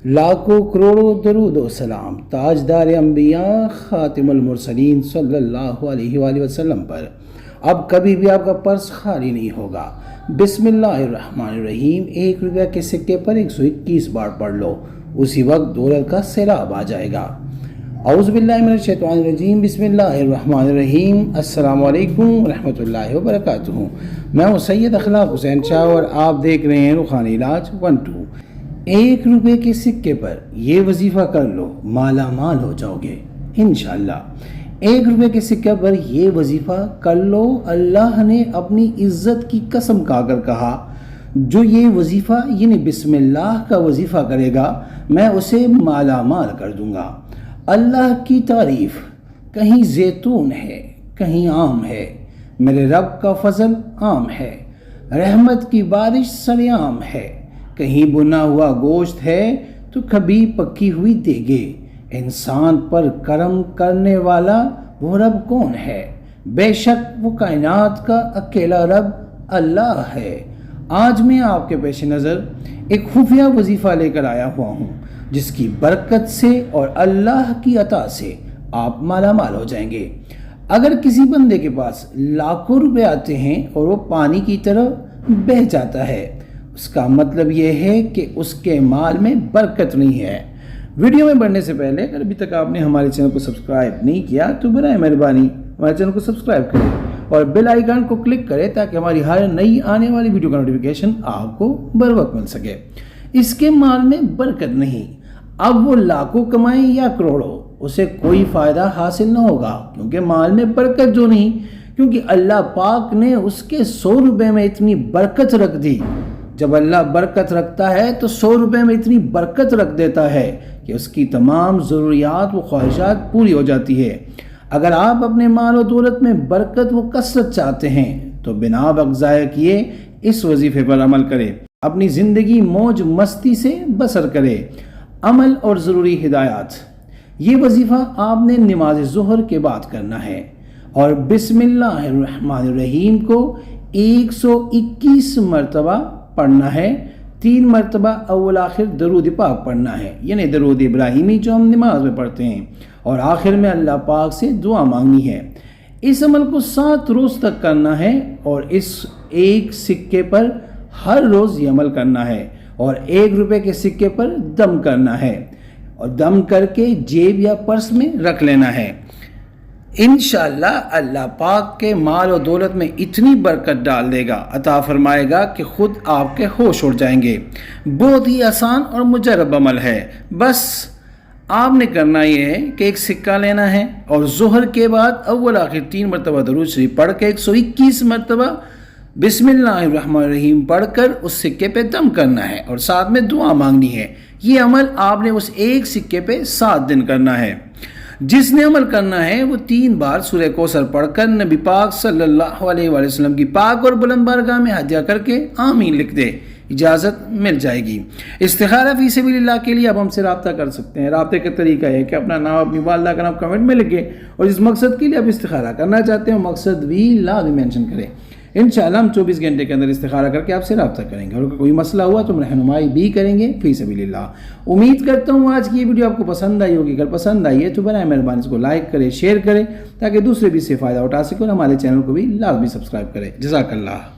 لاکھوں کروڑوں درود و سلام تاجدار انبیاء خاتم المرسلین صلی اللہ علیہ وآلہ وسلم پر۔ اب کبھی بھی آپ کا پرس خالی نہیں ہوگا۔ بسم اللہ الرحمن الرحیم 1 روپیہ کے سکے پر 121 بار پڑھ لو، اسی وقت دولت کا سیلاب آ جائے گا۔ اعوذ باللہ من الشیطان الرجیم، بسم اللہ الرحمن الرحیم۔ السلام علیکم ورحمۃ اللہ وبرکاتہ۔ میں ہوں سید اخلاق حسین شاہ اور آپ دیکھ رہے ہیں روحانی علاج 1-2۔ 1 روپے کے سکے پر یہ وظیفہ کر لو، مالا مال ہو جاؤ گے انشاءاللہ۔ 1 روپے کے سکے پر یہ وظیفہ کر لو، اللہ نے اپنی عزت کی قسم کھا کر کہا جو یہ وظیفہ یعنی بسم اللہ کا وظیفہ کرے گا میں اسے مالا مال کر دوں گا۔ اللہ کی تعریف کہیں زیتون ہے کہیں آم ہے، میرے رب کا فضل عام ہے، رحمت کی بارش سریعام ہے، کہیں بنا ہوا گوشت ہے تو کبھی پکی ہوئی دیگے، انسان پر کرم کرنے والا وہ رب کون ہے، بے شک وہ کائنات کا اکیلا رب اللہ ہے۔ آج میں آپ کے پیش نظر ایک خفیہ وظیفہ لے کر آیا ہوا ہوں جس کی برکت سے اور اللہ کی عطا سے آپ مالا مال ہو جائیں گے۔ اگر کسی بندے کے پاس لاکھوں روپے آتے ہیں اور وہ پانی کی طرح بہہ جاتا ہے، اس کا مطلب یہ ہے کہ اس کے مال میں برکت نہیں ہے۔ ویڈیو میں بڑھنے سے پہلے اگر ابھی تک آپ نے ہمارے چینل کو سبسکرائب نہیں کیا تو برائے مہربانی ہمارے چینل کو سبسکرائب کریں اور بیل آئیکن کو کلک کریں تاکہ ہماری ہر نئی آنے والی ویڈیو کا نوٹیفیکیشن آپ کو بر وقت مل سکے۔ اس کے مال میں برکت نہیں، اب وہ لاکھوں کمائیں یا کروڑوں اسے کوئی فائدہ حاصل نہ ہوگا، کیونکہ مال میں برکت جو نہیں، کیونکہ اللہ پاک نے اس کے 100 روپے میں اتنی برکت رکھ دی۔ جب اللہ برکت رکھتا ہے تو 100 روپے میں اتنی برکت رکھ دیتا ہے کہ اس کی تمام ضروریات و خواہشات پوری ہو جاتی ہے۔ اگر آپ اپنے مال و دولت میں برکت و کثرت چاہتے ہیں تو بنا وقت ضائع کیے اس وظیفے پر عمل کرے، اپنی زندگی موج مستی سے بسر کرے۔ عمل اور ضروری ہدایات: یہ وظیفہ آپ نے نماز ظہر کے بعد کرنا ہے اور بسم اللہ الرحمن الرحیم کو 121 مرتبہ پڑھنا ہے۔ 3 مرتبہ اول آخر درود پاک پڑھنا ہے، یعنی درود ابراہیمی جو ہم نماز میں پڑھتے ہیں، اور آخر میں اللہ پاک سے دعا مانگنی ہے۔ اس عمل کو 7 روز تک کرنا ہے اور اس 1 سکے پر ہر روز یہ عمل کرنا ہے، اور 1 روپے کے سکے پر دم کرنا ہے اور دم کر کے جیب یا پرس میں رکھ لینا ہے۔ انشاءاللہ اللہ پاک کے مال و دولت میں اتنی برکت ڈال دے گا، عطا فرمائے گا کہ خود آپ کے ہوش اڑ جائیں گے۔ بہت ہی آسان اور مجرب عمل ہے، بس آپ نے کرنا یہ ہے کہ 1 سکہ لینا ہے اور ظہر کے بعد اول آخر 3 مرتبہ درود شریف پڑھ کے 121 مرتبہ بسم اللہ الرحمن الرحیم پڑھ کر اس سکے پہ دم کرنا ہے اور ساتھ میں دعا مانگنی ہے۔ یہ عمل آپ نے اس 1 سکے پہ 7 دن کرنا ہے۔ جس نے عمل کرنا ہے وہ 3 بار سورہ کوثر پڑھ کر نبی پاک صلی اللہ علیہ وآلہ وسلم کی پاک اور بلند بارگاہ میں ہدیہ کر کے آمین لکھ دے، اجازت مل جائے گی۔ استخارہ فی سبیل اللہ کے لیے آپ ہم سے رابطہ کر سکتے ہیں۔ رابطے کا طریقہ ہے کہ اپنا نام اپنی والدہ کا نام کمنٹ میں لکھیں اور جس مقصد کے لیے آپ استخارہ کرنا چاہتے ہیں مقصد بھی لازم مینشن کریں۔ انشاءاللہ ہم 24 گھنٹے کے اندر استخارہ کر کے آپ سے رابطہ کریں گے، اور اگر کوئی مسئلہ ہوا تو ہم رہنمائی بھی کریں گے فی سبیل اللہ۔ امید کرتا ہوں آج کی یہ ویڈیو آپ کو پسند آئی ہوگی۔ اگر پسند آئی ہے تو برائے مہربانی اس کو لائک کریں، شیئر کریں تاکہ دوسرے بھی اس سے فائدہ اٹھا سکیں، اور ہمارے چینل کو بھی لازمی سبسکرائب کریں۔ جزاک اللہ۔